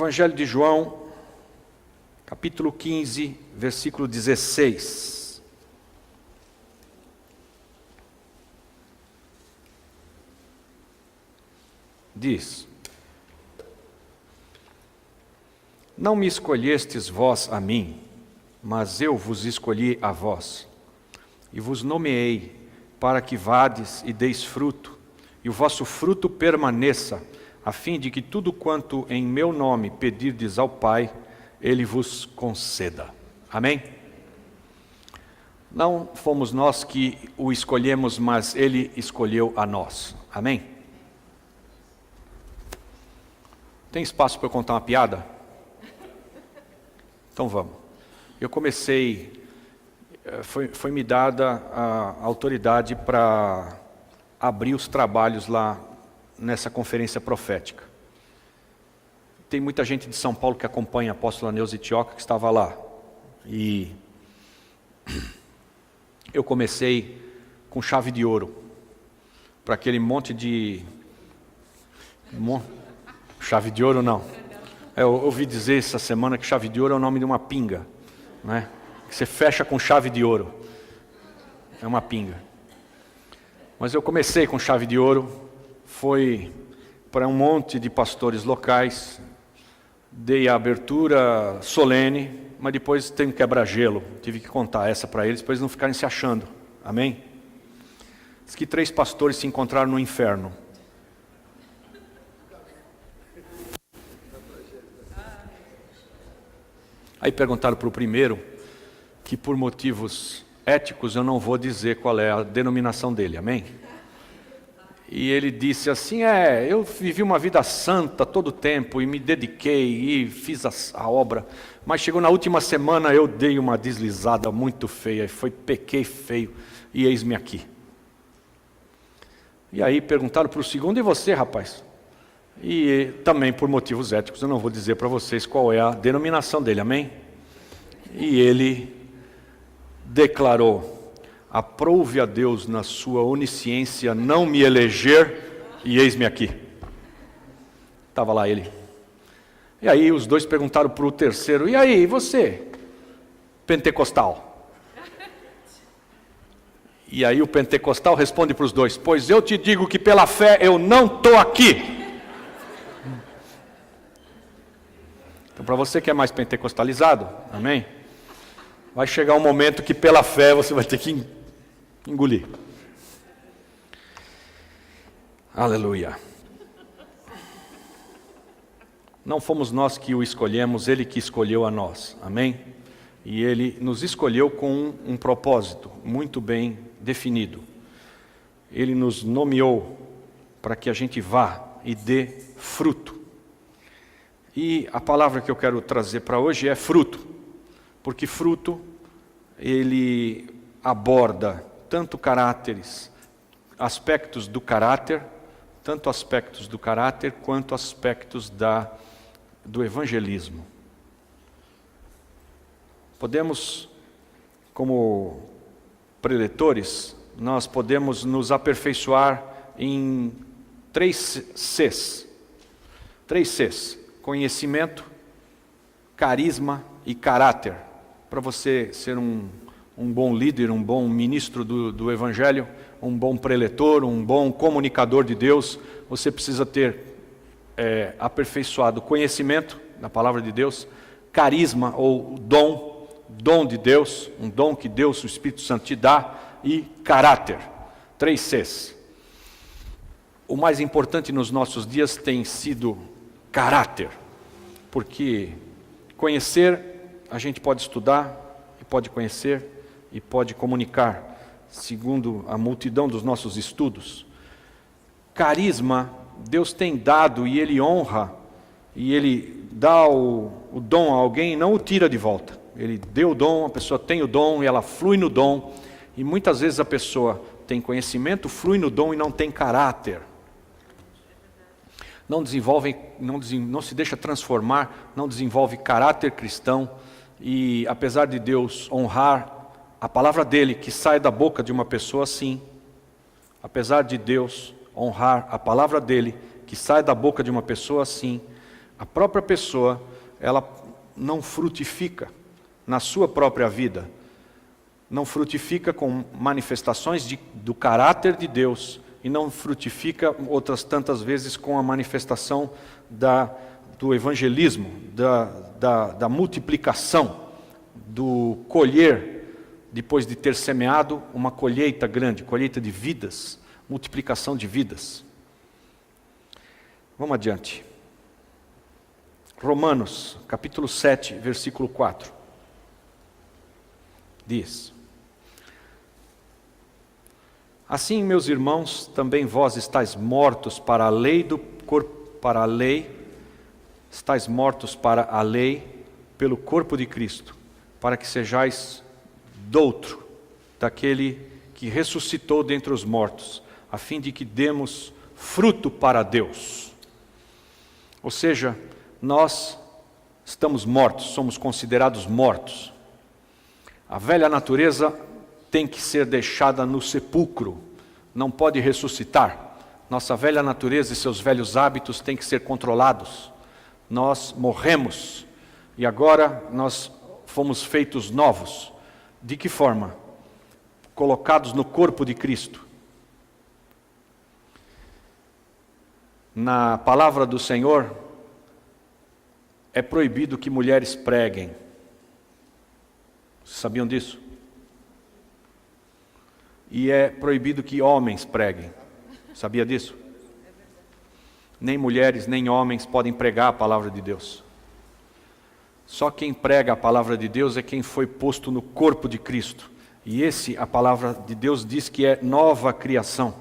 Evangelho de João, capítulo 15, versículo 16. Diz: Não me escolhestes vós a mim, mas eu vos escolhi a vós, e vos nomeei para que vades e deis fruto, e o vosso fruto permaneça, a fim de que tudo quanto em meu nome pedirdes ao Pai, Ele vos conceda. Amém? Não fomos nós que o escolhemos, mas Ele escolheu a nós. Amém? Tem espaço para eu contar uma piada? Então vamos. Eu comecei, foi me dada a autoridade para abrir os trabalhos lá nessa conferência profética. Tem muita gente de São Paulo que acompanha a apóstola Neuza Itioca, que estava lá. E eu comecei com chave de ouro, para aquele monte de... Chave de ouro não. Eu ouvi dizer essa semana que chave de ouro é o nome de uma pinga, né? Que você fecha com chave de ouro. É uma pinga. Mas eu comecei com chave de ouro, foi para um monte de pastores locais, dei a abertura solene, mas depois tem um quebra-gelo, tive que contar essa para eles, para eles não ficarem se achando. Amém? Diz que 3 pastores se encontraram no inferno. Aí perguntaram para o primeiro, que por motivos éticos eu não vou dizer qual é a denominação dele, amém? E ele disse assim, eu vivi uma vida santa todo o tempo, e me dediquei, e fiz a obra, mas chegou na última semana, eu dei uma deslizada muito feia, pequei feio, e eis-me aqui. E aí perguntaram para o segundo, e você, rapaz? E também por motivos éticos, eu não vou dizer para vocês qual é a denominação dele, amém? E ele declarou, aprouve a Deus na sua onisciência não me eleger, e eis-me aqui. Estava lá ele. E aí os dois perguntaram para o terceiro, e aí, você, pentecostal? E aí o pentecostal responde para os dois, pois eu te digo que pela fé eu não estou aqui. Então, para você que é mais pentecostalizado, amém? Vai chegar um momento que pela fé você vai ter que engolir. Aleluia. Não fomos nós que o escolhemos, Ele que escolheu a nós, amém? E Ele nos escolheu com um propósito muito bem definido. Ele nos nomeou para que a gente vá e dê fruto. E a palavra que eu quero trazer para hoje é fruto, porque fruto, ele aborda tanto caráteres, aspectos do caráter, tanto aspectos do caráter, quanto aspectos do evangelismo. Podemos, como preletores, nós podemos nos aperfeiçoar em 3 Cs. 3 Cs. Conhecimento, carisma e caráter. Para você ser um bom líder, um bom ministro do Evangelho, um bom preletor, um bom comunicador de Deus, você precisa ter aperfeiçoado conhecimento da palavra de Deus, carisma ou dom de Deus, um dom que Deus, o Espírito Santo, te dá, e caráter. 3 Cs. O mais importante nos nossos dias tem sido caráter, porque conhecer, a gente pode estudar, e pode conhecer, e pode comunicar, segundo a multidão dos nossos estudos. Carisma, Deus tem dado, e Ele honra, e Ele dá o dom a alguém, e não o tira de volta. Ele deu o dom, a pessoa tem o dom, e ela flui no dom, e muitas vezes a pessoa tem conhecimento, flui no dom e não tem caráter. Não se deixa transformar, não desenvolve caráter cristão, e apesar de Deus honrar a palavra dele, que sai da boca de uma pessoa assim, apesar de Deus honrar a palavra dele, que sai da boca de uma pessoa assim, a própria pessoa, ela não frutifica na sua própria vida, não frutifica com manifestações do caráter de Deus, e não frutifica outras tantas vezes com a manifestação do evangelismo, da multiplicação, do colher, depois de ter semeado, uma colheita grande, colheita de vidas, multiplicação de vidas. Vamos adiante. Romanos, capítulo 7, versículo 4. Diz: assim, meus irmãos, também vós estáis mortos para a lei do corpo, estáis mortos para a lei pelo corpo de Cristo, para que sejais doutro daquele que ressuscitou dentre os mortos, a fim de que demos fruto para Deus. Ou seja, nós estamos mortos, somos considerados mortos. A velha natureza tem que ser deixada no sepulcro, não pode ressuscitar. Nossa velha natureza e seus velhos hábitos têm que ser controlados. Nós morremos e agora nós fomos feitos novos. De que forma? Colocados no corpo de Cristo. Na palavra do Senhor, é proibido que mulheres preguem. Vocês sabiam disso? E é proibido que homens preguem. Sabia disso? Nem mulheres, nem homens podem pregar a palavra de Deus. Só quem prega a palavra de Deus é quem foi posto no corpo de Cristo. E a palavra de Deus diz que é nova criação.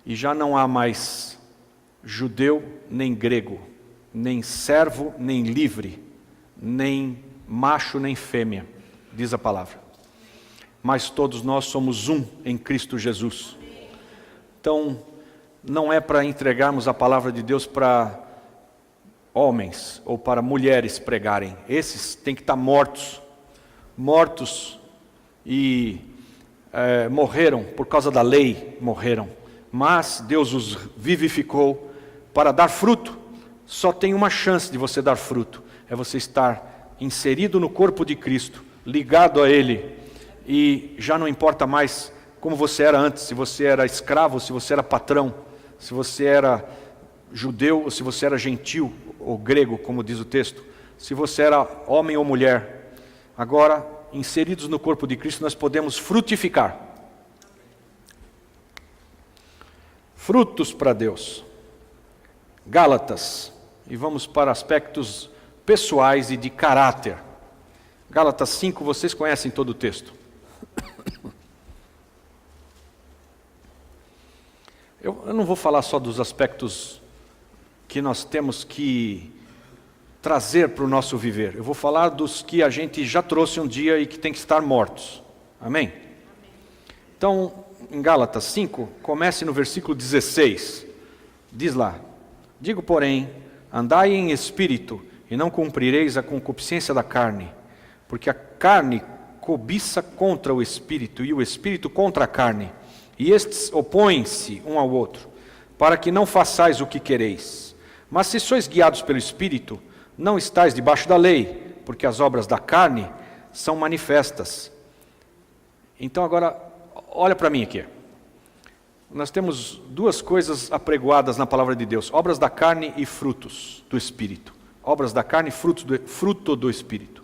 E já não há mais judeu nem grego, nem servo nem livre, nem macho nem fêmea, diz a palavra. Mas todos nós somos um em Cristo Jesus. Então, não é para entregarmos a palavra de Deus para homens ou para mulheres pregarem. Esses têm que estar mortos e morreram por causa da lei, morreram. Mas Deus os vivificou para dar fruto. Só tem uma chance de você dar fruto, é você estar inserido no corpo de Cristo, ligado a Ele, e já não importa mais como você era antes, se você era escravo, se você era patrão, se você era judeu ou se você era gentil ou grego, como diz o texto, se você era homem ou mulher. Agora, inseridos no corpo de Cristo, nós podemos frutificar. Frutos para Deus. Gálatas, e vamos para aspectos pessoais e de caráter. Gálatas 5, vocês conhecem todo o texto. Eu não vou falar só dos aspectos que nós temos que trazer para o nosso viver. Eu vou falar dos que a gente já trouxe um dia e que tem que estar mortos. Amém? Então, em Gálatas 5, comece no versículo 16. Diz lá: digo, porém, andai em espírito, e não cumprireis a concupiscência da carne, porque a carne cobiça contra o espírito, e o espírito contra a carne, e estes opõem-se um ao outro, para que não façais o que quereis. Mas se sois guiados pelo espírito, não estáis debaixo da lei, porque as obras da carne são manifestas. Então agora, olha para mim aqui. Nós temos duas coisas apregoadas na palavra de Deus: obras da carne e frutos do Espírito. Obras da carne e fruto do Espírito.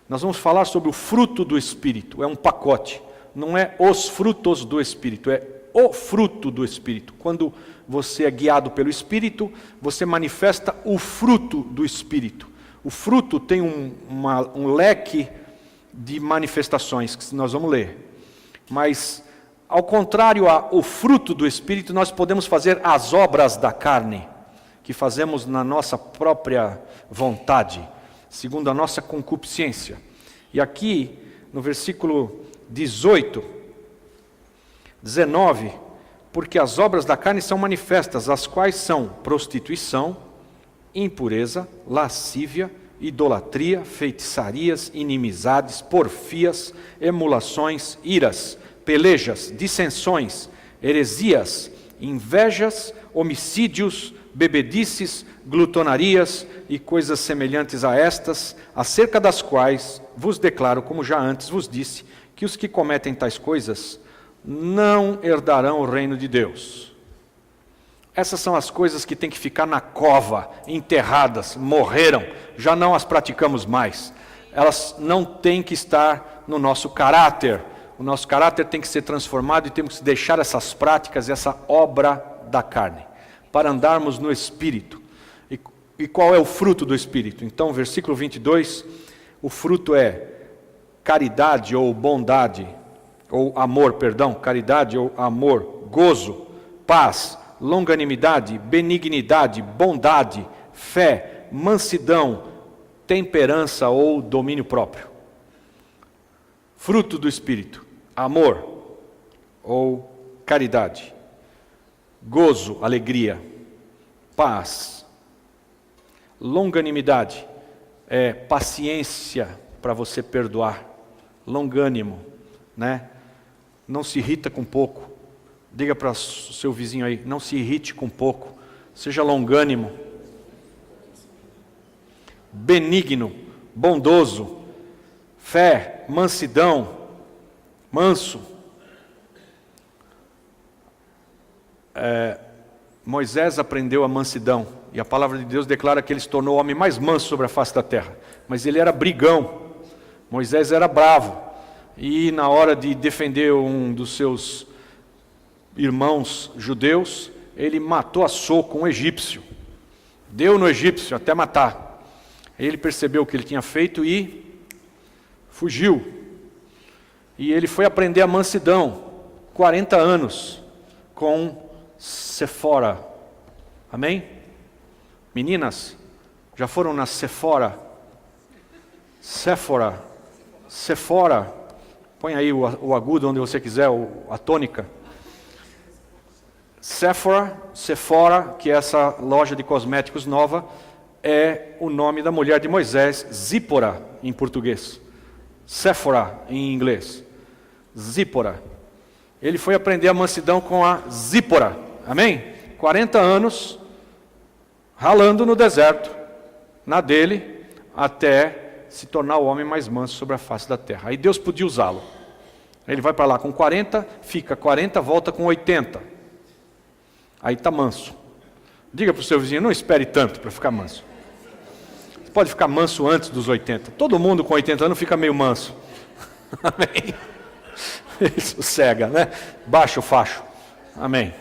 Nós vamos falar sobre o fruto do Espírito. É um pacote. Não é os frutos do Espírito, é o fruto do Espírito. Quando você é guiado pelo Espírito, você manifesta o fruto do Espírito. O fruto tem um leque de manifestações que nós vamos ler. Mas, ao contrário ao fruto do Espírito, nós podemos fazer as obras da carne, que fazemos na nossa própria vontade, segundo a nossa concupiscência. E aqui, no versículo 18, 19, porque as obras da carne são manifestas, as quais são prostituição, impureza, lascívia, idolatria, feitiçarias, inimizades, porfias, emulações, iras, pelejas, dissensões, heresias, invejas, homicídios, bebedices, glutonarias e coisas semelhantes a estas, acerca das quais vos declaro, como já antes vos disse, que os que cometem tais coisas não herdarão o reino de Deus. Essas são as coisas que têm que ficar na cova, enterradas, morreram, já não as praticamos mais. Elas não têm que estar no nosso caráter. O nosso caráter tem que ser transformado e temos que deixar essas práticas, essa obra da carne, para andarmos no Espírito. E qual é o fruto do Espírito? Então, versículo 22, o fruto é caridade ou bondade, ou amor, perdão, caridade ou amor, gozo, paz, longanimidade, benignidade, bondade, fé, mansidão, temperança ou domínio próprio. Fruto do Espírito, amor ou caridade, gozo, alegria, paz, longanimidade, é paciência para você perdoar, longânimo, né? Não se irrita com pouco. Diga para o seu vizinho aí, não se irrite com pouco, seja longânimo. Benigno, bondoso, fé, mansidão, manso. Moisés aprendeu a mansidão, e a palavra de Deus declara que ele se tornou o homem mais manso sobre a face da terra, mas ele era brigão. Moisés era bravo, e na hora de defender um dos seus irmãos judeus, ele matou a soco um egípcio, deu no egípcio até matar. Ele percebeu o que ele tinha feito e fugiu. E ele foi aprender a mansidão, 40 anos, com Séfora. Amém? Meninas, já foram na Séfora? Séfora. Séfora. Põe aí o agudo onde você quiser, a tônica. Sephora, que é essa loja de cosméticos nova, é o nome da mulher de Moisés, Zípora em português, Séfora em inglês, Zípora. Ele foi aprender a mansidão com a Zípora, amém? 40 anos, ralando no deserto, na dele, até se tornar o homem mais manso sobre a face da terra. Aí Deus podia usá-lo. Ele vai para lá com 40, fica 40, volta com 80. Aí está manso. Diga para o seu vizinho, não espere tanto para ficar manso. Você pode ficar manso antes dos 80. Todo mundo com 80 anos fica meio manso. Amém? Isso cega, né? Baixa o facho. Amém.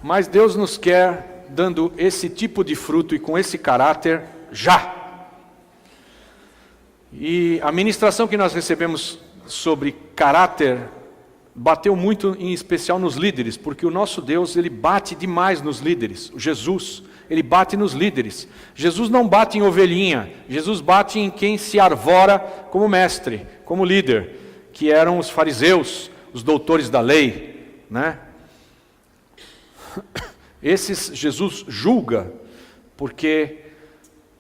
Mas Deus nos quer dando esse tipo de fruto e com esse caráter já. E a ministração que nós recebemos sobre caráter bateu muito em especial nos líderes, porque o nosso Deus, ele bate demais nos líderes. Jesus, ele bate nos líderes. Jesus não bate em ovelhinha, Jesus bate em quem se arvora como mestre, como líder, que eram os fariseus, os doutores da lei, né? Esses Jesus julga, porque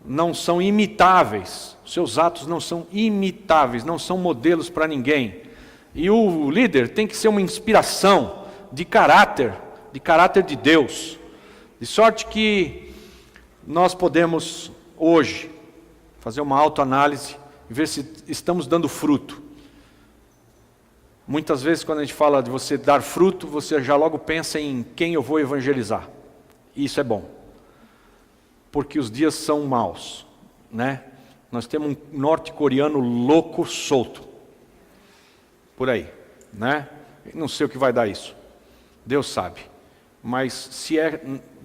não são imitáveis, seus atos não são imitáveis, não são modelos para ninguém. E o líder tem que ser uma inspiração de caráter de Deus. De sorte que nós podemos hoje fazer uma autoanálise e ver se estamos dando fruto. Muitas vezes quando a gente fala de você dar fruto, você já logo pensa em quem eu vou evangelizar. E isso é bom. Porque os dias são maus, né? Nós temos um norte-coreano louco solto. Por aí, né? Não sei o que vai dar isso. Deus sabe. Mas se é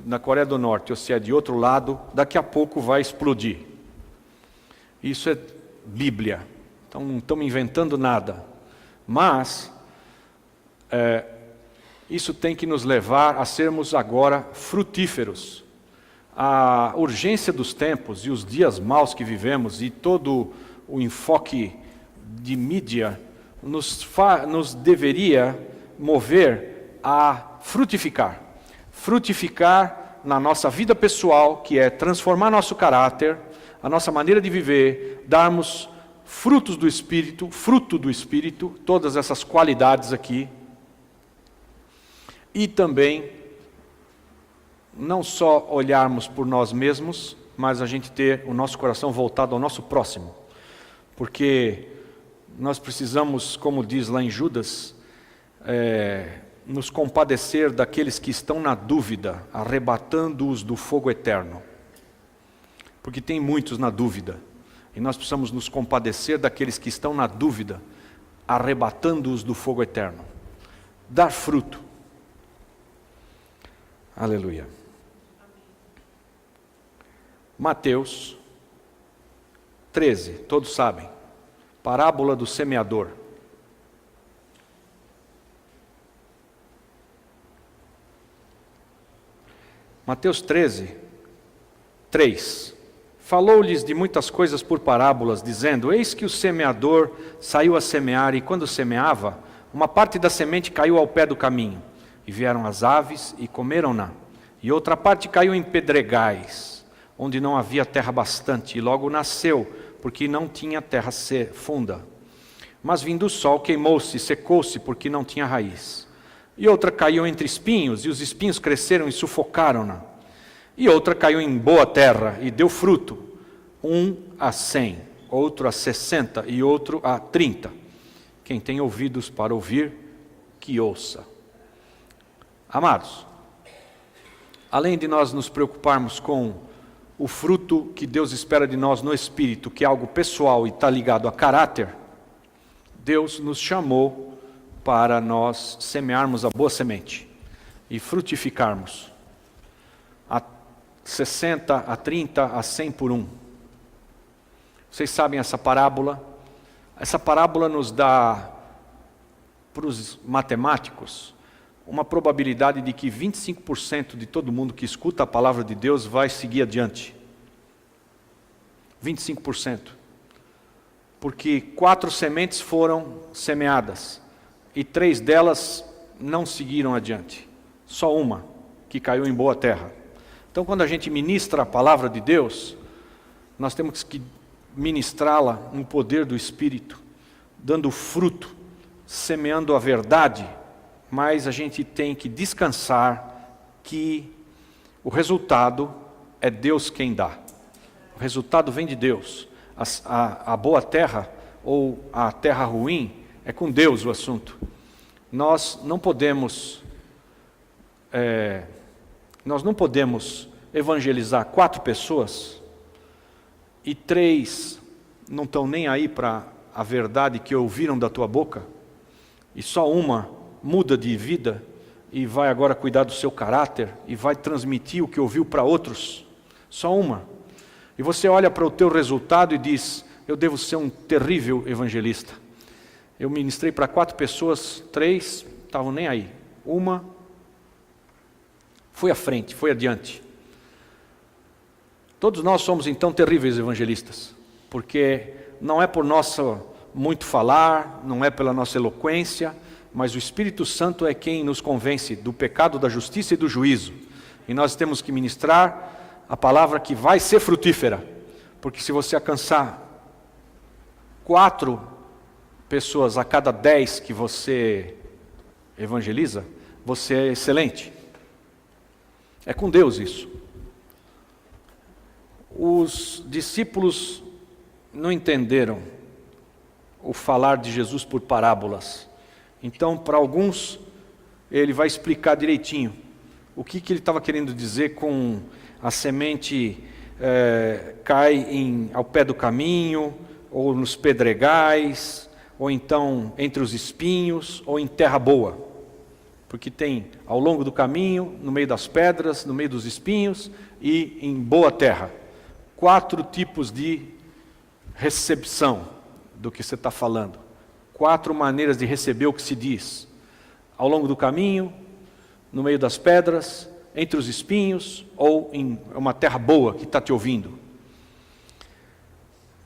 na Coreia do Norte ou se é de outro lado, daqui a pouco vai explodir. Isso é Bíblia. Então não estamos inventando nada. Mas isso tem que nos levar a sermos agora frutíferos. A urgência dos tempos e os dias maus que vivemos e todo o enfoque de mídia nos deveria mover a frutificar. Frutificar na nossa vida pessoal, que é transformar nosso caráter, a nossa maneira de viver, darmos frutos do Espírito, fruto do Espírito, todas essas qualidades aqui. E também não só olharmos por nós mesmos, mas a gente ter o nosso coração voltado ao nosso próximo. Porque nós precisamos, como diz lá em Judas, nos compadecer daqueles que estão na dúvida, arrebatando-os do fogo eterno. Porque tem muitos na dúvida. E nós precisamos nos compadecer daqueles que estão na dúvida, arrebatando-os do fogo eterno. Dar fruto. Aleluia. Mateus 13, todos sabem. Parábola do semeador. Mateus 13, 3. Falou-lhes de muitas coisas por parábolas, dizendo: eis que o semeador saiu a semear, e quando semeava, uma parte da semente caiu ao pé do caminho, e vieram as aves e comeram-na. E outra parte caiu em pedregais, onde não havia terra bastante, e logo nasceu, porque não tinha terra funda. Mas vindo o sol, queimou-se e secou-se, porque não tinha raiz. E outra caiu entre espinhos, e os espinhos cresceram e sufocaram-na. E outra caiu em boa terra, e deu fruto, 100, outro 60 e outro 30. Quem tem ouvidos para ouvir, que ouça. Amados, além de nós nos preocuparmos com o fruto que Deus espera de nós no Espírito, que é algo pessoal e está ligado a caráter, Deus nos chamou para nós semearmos a boa semente e frutificarmos a 60, a 30, a 100 por 1. Vocês sabem essa parábola? Essa parábola nos dá, para os matemáticos, uma probabilidade de que 25% de todo mundo que escuta a palavra de Deus vai seguir adiante. 25%. Porque 4 sementes foram semeadas e 3 delas não seguiram adiante. Só uma que caiu em boa terra. Então, quando a gente ministra a palavra de Deus, nós temos que ministrá-la no poder do Espírito, dando fruto, semeando a verdade, mas a gente tem que descansar que o resultado é Deus quem dá. O resultado vem de Deus. A boa terra ou a terra ruim é com Deus o assunto. Nós não podemos evangelizar 4 pessoas e 3 não estão nem aí para a verdade que ouviram da tua boca, e só uma muda de vida e vai agora cuidar do seu caráter e vai transmitir o que ouviu para outros. Só uma. E você olha para o teu resultado e diz: eu devo ser um terrível evangelista. Eu ministrei para 4 pessoas, 3 estavam nem aí. Uma foi à frente, foi adiante. Todos nós somos então terríveis evangelistas, porque não é por nosso muito falar, não é pela nossa eloquência, mas o Espírito Santo é quem nos convence do pecado, da justiça e do juízo. E nós temos que ministrar a palavra que vai ser frutífera, porque se você alcançar 4 pessoas a cada 10 que você evangeliza, você é excelente. É com Deus isso. Os discípulos não entenderam o falar de Jesus por parábolas. Então, para alguns, ele vai explicar direitinho o que ele estava querendo dizer com a semente cai ao pé do caminho, ou nos pedregais, ou então entre os espinhos, ou em terra boa. Porque tem ao longo do caminho, no meio das pedras, no meio dos espinhos e em boa terra. 4 tipos de recepção do que você está falando. 4 maneiras de receber o que se diz. Ao longo do caminho, no meio das pedras, entre os espinhos ou em uma terra boa que está te ouvindo.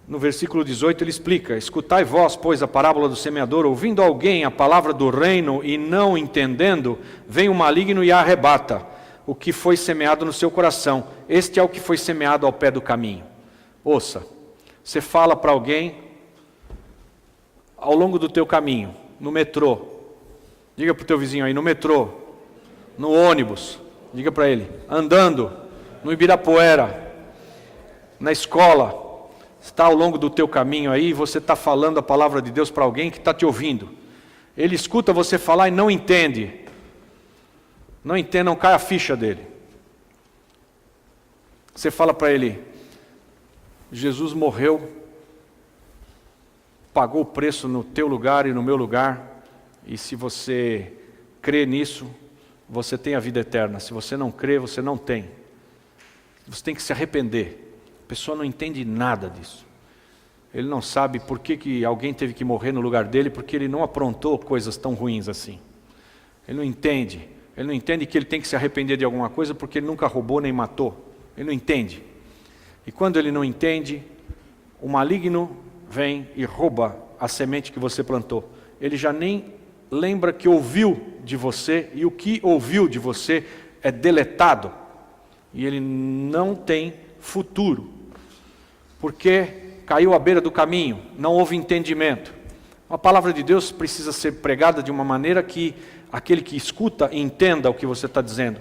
No versículo 18 ele explica: escutai vós, pois, a parábola do semeador, ouvindo alguém a palavra do reino e não entendendo, vem o maligno e a arrebata o que foi semeado no seu coração. Este é o que foi semeado ao pé do caminho. Ouça, você fala para alguém ao longo do teu caminho, no metrô, diga para o teu vizinho aí, no metrô, no ônibus, Diga para ele, andando no Ibirapuera, na escola, está ao longo do teu caminho aí, você está falando a palavra de Deus para alguém que está te ouvindo. Ele escuta você falar e não entende. Não entende, não cai a ficha dele. Você fala para ele, Jesus morreu, pagou o preço no teu lugar e no meu lugar, e se você crê nisso, você tem a vida eterna. Se você não crê, você não tem. Você tem que se arrepender. A pessoa não entende nada disso. Ele não sabe por que alguém teve que morrer no lugar dele, porque ele não aprontou coisas tão ruins assim. Ele não entende. Ele não entende que ele tem que se arrepender de alguma coisa porque ele nunca roubou nem matou. Ele não entende. E quando ele não entende, o maligno vem e rouba a semente que você plantou. Ele já nem lembra que ouviu de você, e o que ouviu de você é deletado. E ele não tem futuro. Porque caiu à beira do caminho, não houve entendimento. A palavra de Deus precisa ser pregada de uma maneira que aquele que escuta entenda o que você está dizendo.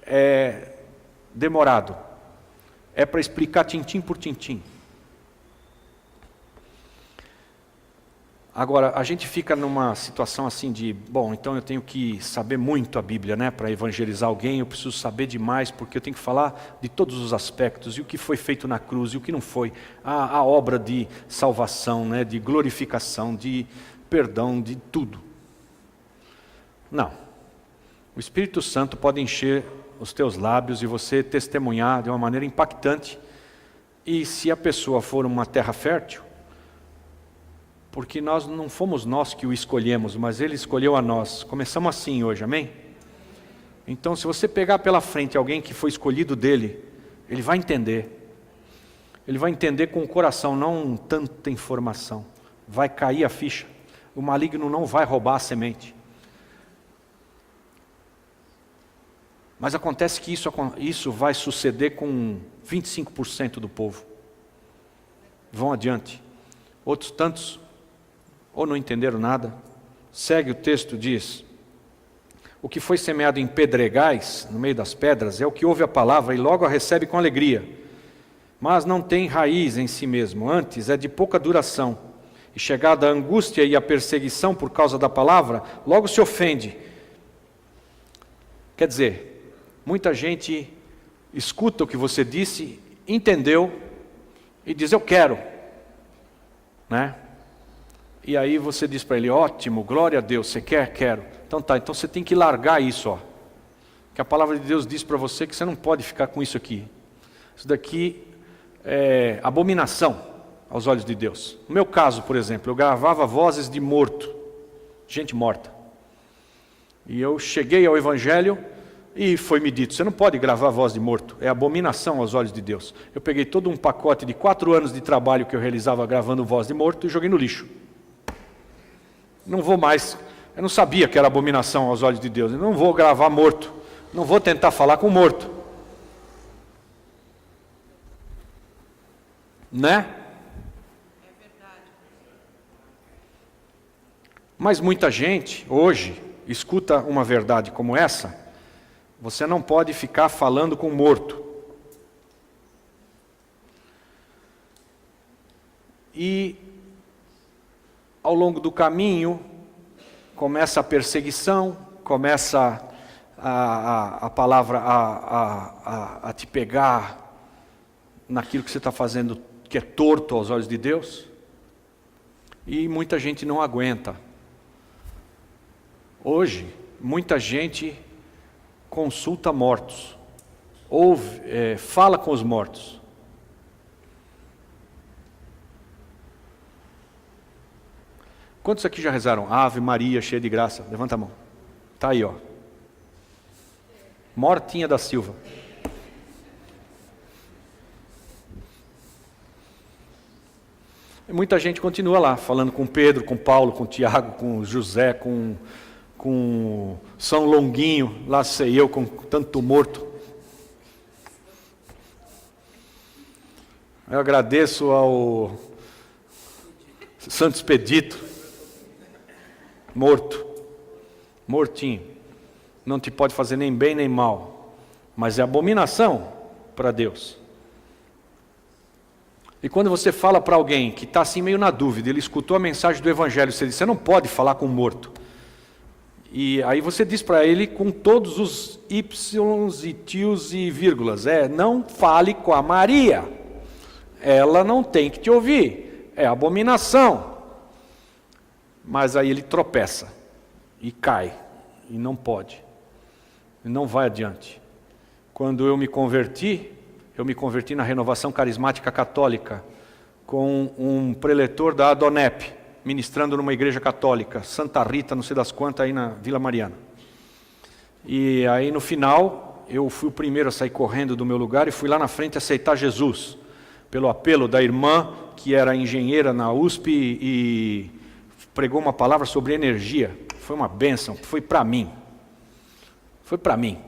É demorado. É para explicar tintim por tintim. Agora, a gente fica numa situação assim de, bom, então eu tenho que saber muito a Bíblia, né? Para evangelizar alguém, eu preciso saber demais, porque eu tenho que falar de todos os aspectos, e o que foi feito na cruz, e o que não foi, a obra de salvação, né? De glorificação, de perdão, de tudo. Não. O Espírito Santo pode encher os teus lábios e você testemunhar de uma maneira impactante, e se a pessoa for uma terra fértil, porque não fomos nós que o escolhemos, mas Ele escolheu a nós. Começamos assim hoje, amém? Então, se você pegar pela frente alguém que foi escolhido dele, ele vai entender. Ele vai entender com o coração, não tanta informação. Vai cair a ficha. O maligno não vai roubar a semente. Mas acontece que isso vai suceder com 25% do povo. Vão adiante. Outros tantos ou não entenderam nada. Segue o texto, diz: o que foi semeado em pedregais, no meio das pedras, é o que ouve a palavra e logo a recebe com alegria, mas não tem raiz em si mesmo, antes é de pouca duração, e chegada a angústia e a perseguição por causa da palavra, logo se ofende. Quer dizer, muita gente escuta o que você disse, entendeu, e diz, eu quero, né? E aí você diz para ele, ótimo, glória a Deus, você quer? Quero. Então tá, então você tem que largar isso, ó. Que a palavra de Deus diz para você que você não pode ficar com isso aqui. Isso daqui é abominação aos olhos de Deus. No meu caso, por exemplo, eu gravava vozes de morto, gente morta. E eu cheguei ao Evangelho e foi me dito, você não pode gravar voz de morto, é abominação aos olhos de Deus. Eu peguei todo um pacote de 4 anos de trabalho que eu realizava gravando voz de morto e joguei no lixo. Não vou mais, eu não sabia que era abominação aos olhos de Deus, eu não vou gravar morto, não vou tentar falar com morto. Né? É verdade. Mas muita gente, hoje, escuta uma verdade como essa, você não pode ficar falando com morto. E ao longo do caminho, começa a perseguição, começa a palavra a te pegar naquilo que você está fazendo que é torto aos olhos de Deus, e muita gente não aguenta. Hoje, muita gente consulta mortos, ouve, fala com os mortos. Quantos aqui já rezaram Ave Maria, cheia de graça? Levanta a mão. Está aí, ó. Mortinha da Silva. E muita gente continua lá, falando com Pedro, com Paulo, com Tiago, com José, com São Longuinho, lá sei eu, com tanto morto. Eu agradeço ao Santo Expedito, mortinho. não te pode fazer nem bem nem mal, mas é abominação para Deus. E quando você fala para alguém que está assim meio na dúvida, ele escutou a mensagem do Evangelho, você diz, você não pode falar com o morto. E aí você diz para ele com todos os Ys e tios e vírgulas, não fale com a Maria, ela não tem que te ouvir, é abominação. Mas aí ele tropeça, e cai, e não pode, e não vai adiante. Quando eu me converti na Renovação Carismática Católica, com um preletor da Adonep, ministrando numa igreja católica, Santa Rita, não sei das quantas, aí na Vila Mariana. E aí no final, eu fui o primeiro a sair correndo do meu lugar e fui lá na frente aceitar Jesus, pelo apelo da irmã, que era engenheira na USP e pregou uma palavra sobre energia. Foi uma bênção, foi para mim. Foi para mim.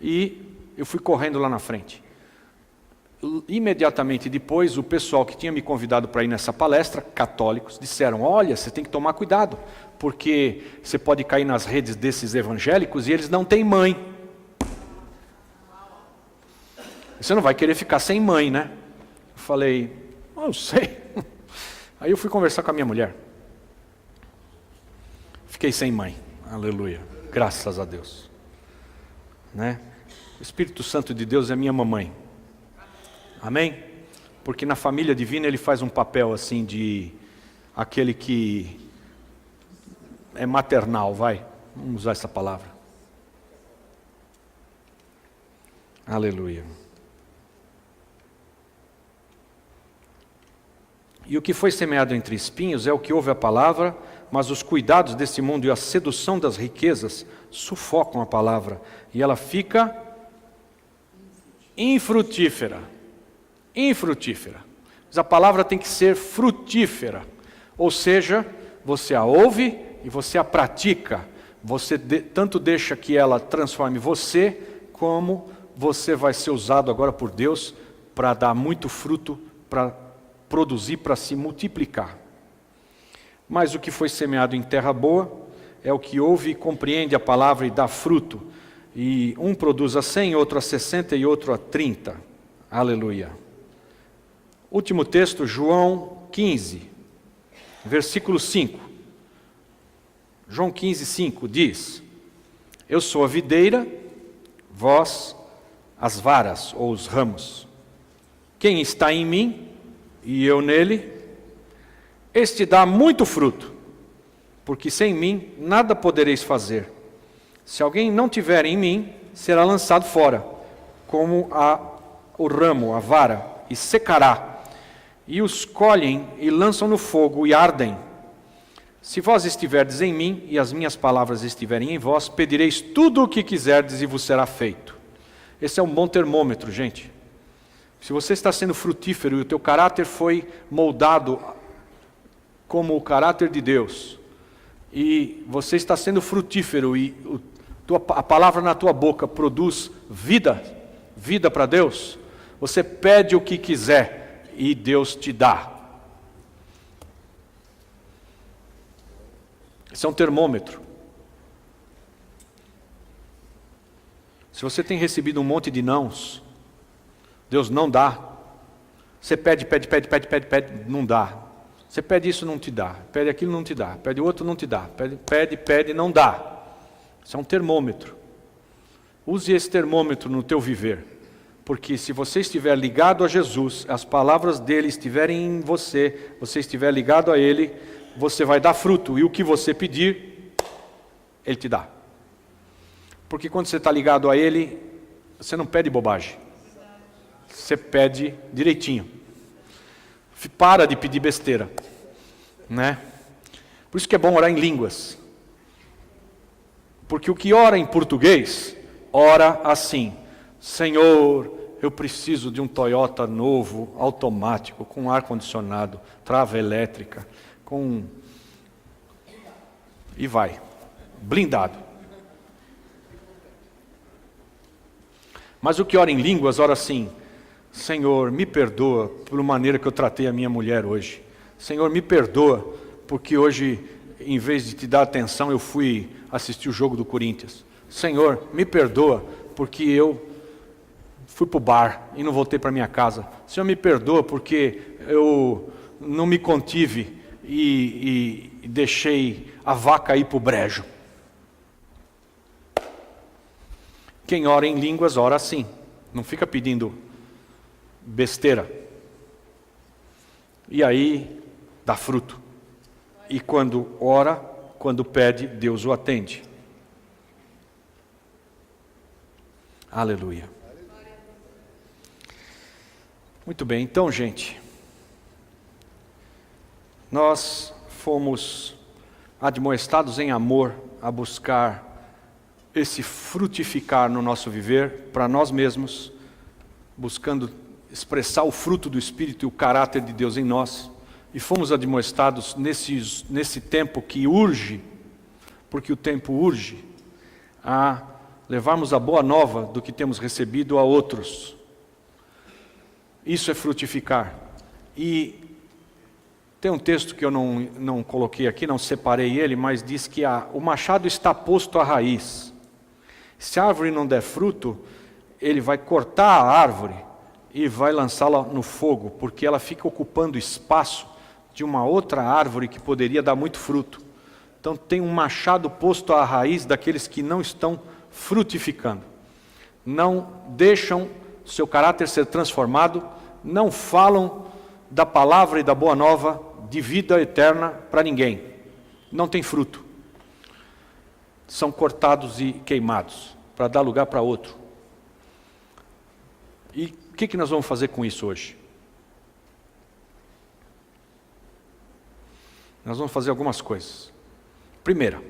E eu fui correndo lá na frente. Imediatamente depois, o pessoal que tinha me convidado para ir nessa palestra, católicos, disseram, olha, você tem que tomar cuidado, porque você pode cair nas redes desses evangélicos e eles não têm mãe. Você não vai querer ficar sem mãe, né? Eu falei, não sei. Aí eu fui conversar com a minha mulher. Fiquei sem mãe, aleluia, graças a Deus. Né? O Espírito Santo de Deus é minha mamãe. Amém? Porque na família divina ele faz um papel assim de aquele que é maternal, vamos usar essa palavra. Aleluia. E o que foi semeado entre espinhos é o que ouve a palavra, mas os cuidados desse mundo e a sedução das riquezas sufocam a palavra, e ela fica infrutífera. Infrutífera. Mas a palavra tem que ser frutífera. Ou seja, você a ouve e você a pratica. Você tanto deixa que ela transforme você, como você vai ser usado agora por Deus para dar muito fruto, para produzir, para se multiplicar. Mas o que foi semeado em terra boa é o que ouve e compreende a palavra e dá fruto. E um produz a 100, outro a 60 e outro a 30. Aleluia. Último texto, João 15, versículo 5. João 15, 5 diz, eu sou a videira, vós as varas ou os ramos. Quem está em mim e eu nele, este dá muito fruto, porque sem mim nada podereis fazer. Se alguém não tiver em mim, será lançado fora, como o ramo, a vara, e secará. E os colhem e lançam no fogo e ardem. Se vós estiverdes em mim e as minhas palavras estiverem em vós, pedireis tudo o que quiserdes e vos será feito. Esse é um bom termômetro, gente. Se você está sendo frutífero e o teu caráter foi moldado como o caráter de Deus, e você está sendo frutífero e a palavra na tua boca produz vida para Deus, você pede o que quiser e Deus te dá. Esse é um termômetro. Se você tem recebido um monte de nãos, Deus não dá. Você pede, não dá. Você pede isso, não te dá. Pede aquilo, não te dá. Pede outro, não te dá. Pede, não dá. Isso é um termômetro. Use esse termômetro no teu viver. Porque se você estiver ligado a Jesus, as palavras dele estiverem em você, você estiver ligado a ele, você vai dar fruto. E o que você pedir, ele te dá. Porque quando você está ligado a ele, você não pede bobagem. Você pede direitinho. Para de pedir besteira. Né? Por isso que é bom orar em línguas. Porque o que ora em português, ora assim: Senhor, eu preciso de um Toyota novo, automático, com ar-condicionado, trava elétrica, e vai, blindado. Mas o que ora em línguas, ora assim: Senhor, me perdoa pela maneira que eu tratei a minha mulher hoje. Senhor, me perdoa, porque hoje, em vez de te dar atenção, eu fui assistir o jogo do Corinthians. Senhor, me perdoa, porque eu fui para o bar e não voltei para minha casa. Senhor, me perdoa, porque eu não me contive e deixei a vaca ir para o brejo. Quem ora em línguas, ora assim. Não fica pedindo besteira. E aí, dá fruto. E quando ora, quando pede, Deus o atende. Aleluia. Muito bem, então, gente, nós fomos admoestados em amor a buscar esse frutificar no nosso viver, para nós mesmos, buscando expressar o fruto do Espírito e o caráter de Deus em nós. E fomos admoestados nesse tempo que urge, porque o tempo urge, a levarmos a boa nova do que temos recebido a outros. Isso é frutificar. E tem um texto que eu não coloquei aqui, não separei ele, mas diz que o machado está posto à raiz. Se a árvore não der fruto, ele vai cortar a árvore e vai lançá-la no fogo, porque ela fica ocupando espaço de uma outra árvore que poderia dar muito fruto. Então tem um machado posto à raiz daqueles que não estão frutificando. Não deixam seu caráter ser transformado, não falam da palavra e da boa nova de vida eterna para ninguém. Não tem fruto. São cortados e queimados para dar lugar para outro. E o que nós vamos fazer com isso hoje? Nós vamos fazer algumas coisas. Primeira,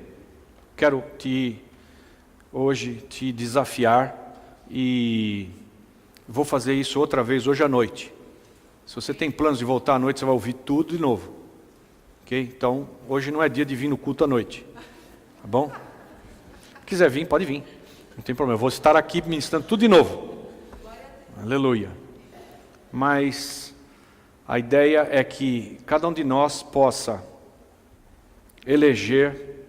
quero hoje te desafiar e vou fazer isso outra vez hoje à noite. Se você tem planos de voltar à noite, você vai ouvir tudo de novo. Ok? Então, hoje não é dia de vir no culto à noite. Tá bom? Se quiser vir, pode vir. Não tem problema. Eu vou estar aqui ministrando tudo de novo. Aleluia. Mas a ideia é que cada um de nós possa eleger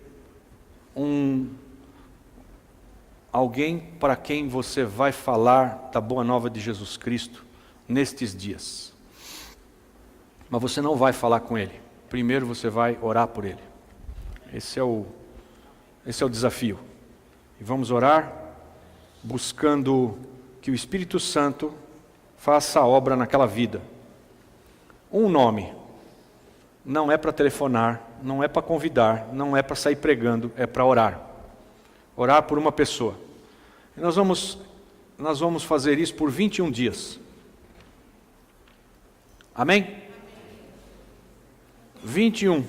alguém para quem você vai falar da boa nova de Jesus Cristo nestes dias. Mas você não vai falar com ele. Primeiro você vai orar por ele. Esse é o desafio. E vamos orar buscando que o Espírito Santo faça a obra naquela vida. Um nome. Não é para telefonar, não é para convidar, não é para sair pregando, é para orar. Orar por uma pessoa. E nós vamos fazer isso por 21 dias. Amém? 21.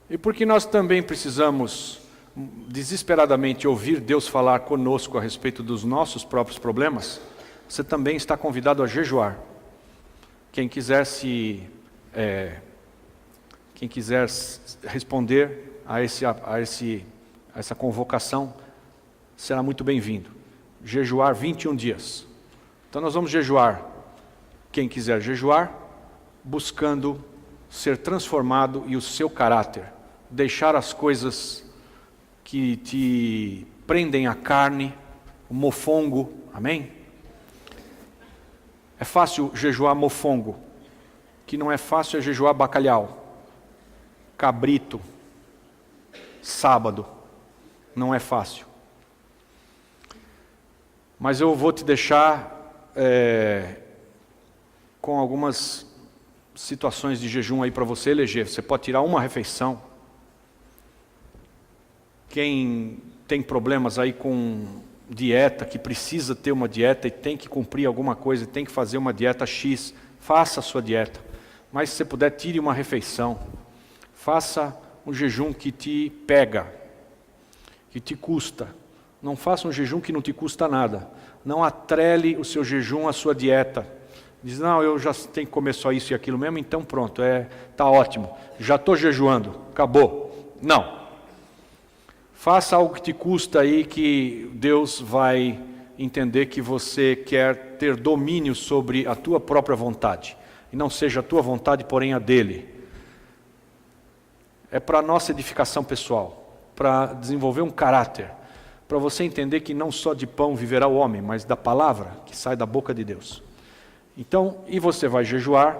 E porque nós também precisamos desesperadamente ouvir Deus falar conosco a respeito dos nossos próprios problemas, você também está convidado a jejuar. Quem quiser responder a essa convocação, será muito bem-vindo. Jejuar 21 dias. Então nós vamos jejuar, quem quiser jejuar, buscando ser transformado e o seu caráter, deixar as coisas que te prendem à carne, o mofongo, amém? É fácil jejuar mofongo, que não é fácil é jejuar bacalhau, cabrito, sábado, não é fácil. Mas eu vou te deixar com algumas situações de jejum aí para você eleger. Você pode tirar uma refeição. Quem tem problemas aí com dieta, que precisa ter uma dieta e tem que cumprir alguma coisa, tem que fazer uma dieta X, faça a sua dieta. Mas se você puder, tire uma refeição. Faça um jejum que te pega, que te custa. Não faça um jejum que não te custa nada. Não atrele o seu jejum à sua dieta. Diz, não, eu já tenho que comer só isso e aquilo mesmo, então pronto, tá ótimo. Já estou jejuando, acabou. Não. Faça algo que te custa aí, que Deus vai entender que você quer ter domínio sobre a tua própria vontade. E não seja a tua vontade, porém a dele. É para a nossa edificação pessoal, para desenvolver um caráter. para você entender que não só de pão viverá o homem, mas da palavra que sai da boca de Deus. Então, e você vai jejuar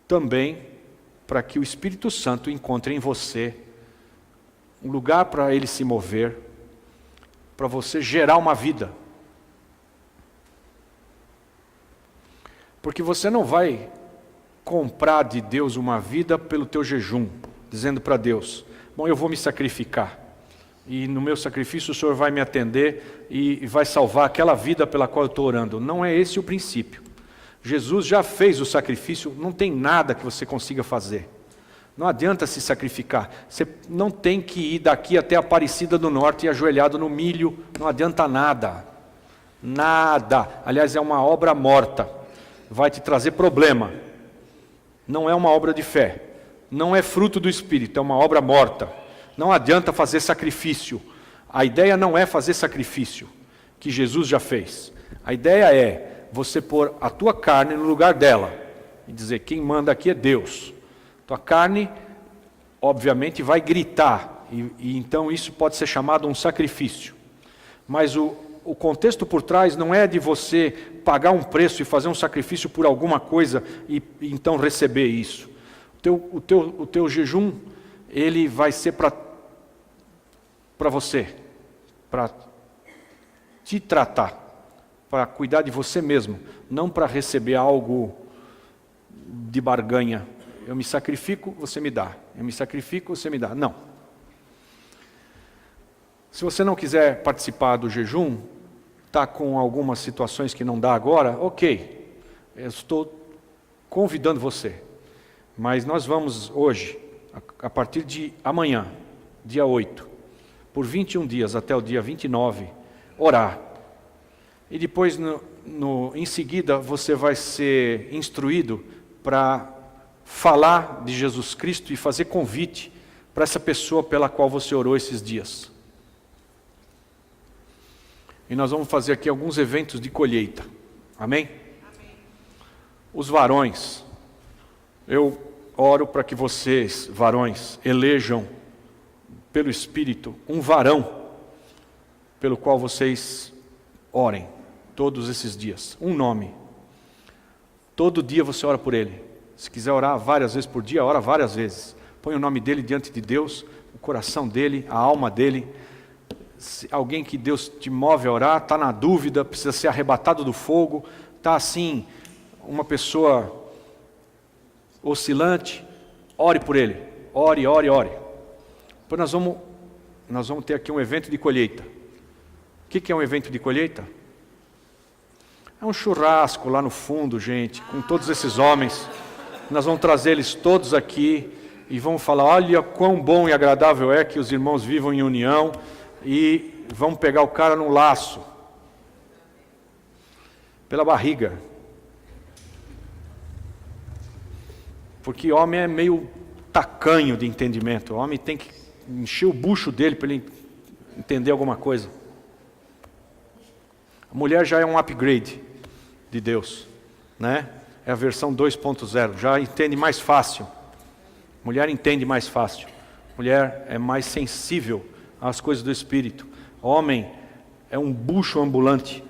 também para que o Espírito Santo encontre em você um lugar para ele se mover, para você gerar uma vida. Porque você não vai comprar de Deus uma vida pelo teu jejum, dizendo para Deus, bom, eu vou me sacrificar, e no meu sacrifício o Senhor vai me atender e vai salvar aquela vida pela qual eu estou orando. Não é esse o princípio. Jesus já fez o sacrifício, não tem nada que você consiga fazer. Não adianta se sacrificar. Você não tem que ir daqui até Aparecida do Norte e ajoelhado no milho, não adianta nada. Nada. Aliás, é uma obra morta. Vai te trazer problema. Não é uma obra de fé. Não é fruto do Espírito, é uma obra morta. Não adianta fazer sacrifício. A ideia não é fazer sacrifício, que Jesus já fez. A ideia é você pôr a tua carne no lugar dela e dizer, quem manda aqui é Deus. Tua carne, obviamente, vai gritar, e então isso pode ser chamado um sacrifício. Mas o contexto por trás não é de você pagar um preço e fazer um sacrifício por alguma coisa e então receber isso. O teu jejum, ele vai ser para você, para te tratar, para cuidar de você mesmo, não para receber algo de barganha. Eu me sacrifico, você me dá. Eu me sacrifico, você me dá. Não. Se você não quiser participar do jejum, está com algumas situações que não dá agora, ok. Eu estou convidando você. Mas nós vamos hoje, a partir de amanhã, dia 8, por 21 dias até o dia 29, orar. E depois, em seguida, você vai ser instruído para falar de Jesus Cristo e fazer convite para essa pessoa pela qual você orou esses dias. E nós vamos fazer aqui alguns eventos de colheita. Amém? Amém. Os varões, eu oro para que vocês, varões, elejam pelo Espírito um varão pelo qual vocês orem todos esses dias. Um nome. Todo dia você ora por ele. Se quiser orar várias vezes por dia, ora várias vezes. Põe o nome dele diante de Deus, o coração dele, a alma dele. Se alguém que Deus te move a orar, está na dúvida, precisa ser arrebatado do fogo, está assim, uma pessoa oscilante, ore por ele. Ore, ore, ore. Depois nós vamos ter aqui um evento de colheita. O que é um evento de colheita? É um churrasco lá no fundo, gente, com todos esses homens. Nós vamos trazer eles todos aqui e vamos falar, olha quão bom e agradável é que os irmãos vivam em união, e vamos pegar o cara no laço, pela barriga. Porque homem é meio tacanho de entendimento. O homem tem que encher o bucho dele para ele entender alguma coisa. A mulher já é um upgrade de Deus, né? É a versão 2.0, já entende mais fácil. Mulher entende mais fácil. Mulher é mais sensível às coisas do Espírito. Homem é um bucho ambulante,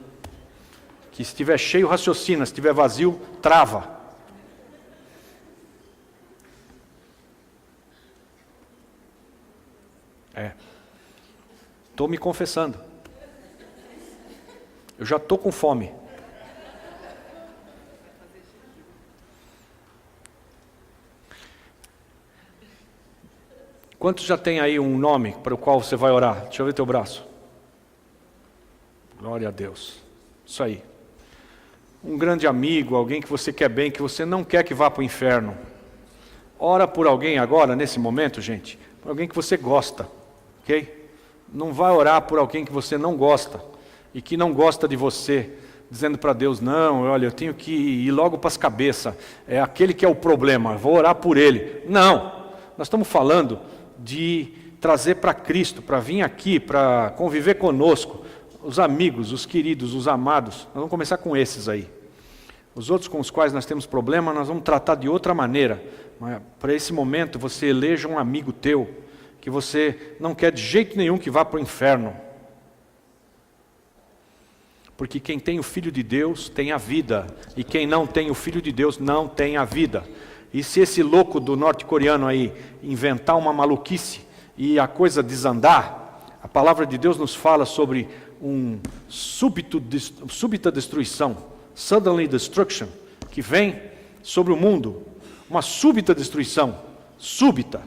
que se estiver cheio raciocina, se estiver vazio, trava. Estou me confessando. Eu já estou com fome. Quantos já tem aí um nome para o qual você vai orar? Deixa eu ver teu braço. Glória a Deus. Isso aí. Um grande amigo, alguém que você quer bem, que você não quer que vá para o inferno. Ora por alguém agora, nesse momento, gente, por alguém que você gosta, ok? Não vai orar por alguém que você não gosta e que não gosta de você, dizendo para Deus, não, olha, eu tenho que ir logo para as cabeças, é aquele que é o problema, vou orar por ele. Não, nós estamos falando de trazer para Cristo, para vir aqui, para conviver conosco, os amigos, os queridos, os amados. Nós vamos começar com esses aí. Os outros com os quais nós temos problema, nós vamos tratar de outra maneira. Mas para esse momento, você eleja um amigo teu, que você não quer de jeito nenhum que vá para o inferno. Porque quem tem o Filho de Deus tem a vida, e quem não tem o Filho de Deus não tem a vida. E se esse louco do norte-coreano aí inventar uma maluquice e a coisa desandar, a palavra de Deus nos fala sobre súbita destruição, suddenly destruction, que vem sobre o mundo, uma súbita destruição, súbita,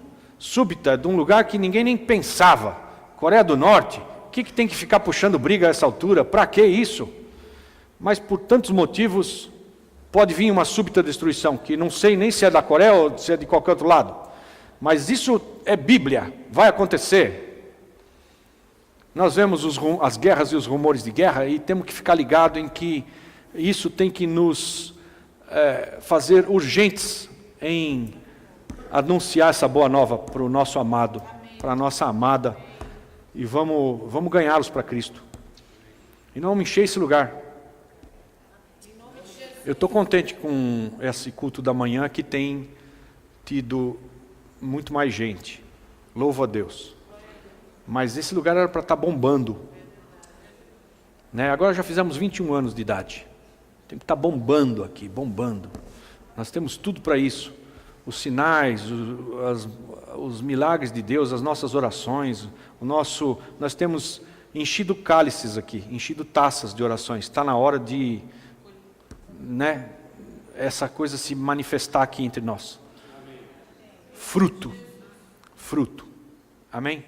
de um lugar que ninguém nem pensava. Coreia do Norte, o que tem que ficar puxando briga a essa altura? Para que isso? Mas por tantos motivos, pode vir uma súbita destruição, que não sei nem se é da Coreia ou se é de qualquer outro lado. Mas isso é Bíblia, vai acontecer. Nós vemos as guerras e os rumores de guerra e temos que ficar ligado em que isso tem que nos fazer urgentes em anunciar essa boa nova para o nosso amado, para a nossa amada, e vamos ganhá-los para Cristo. E não encher esse lugar. Eu estou contente com esse culto da manhã que tem tido muito mais gente. Louvo a Deus. Mas esse lugar era para estar bombando. Né? Agora já fizemos 21 anos de idade. Tem que estar bombando aqui, bombando. Nós temos tudo para isso. Os sinais, os milagres de Deus, as nossas orações, nós temos enchido cálices aqui, enchido taças de orações. Está na hora de, essa coisa se manifestar aqui entre nós. Fruto. Amém?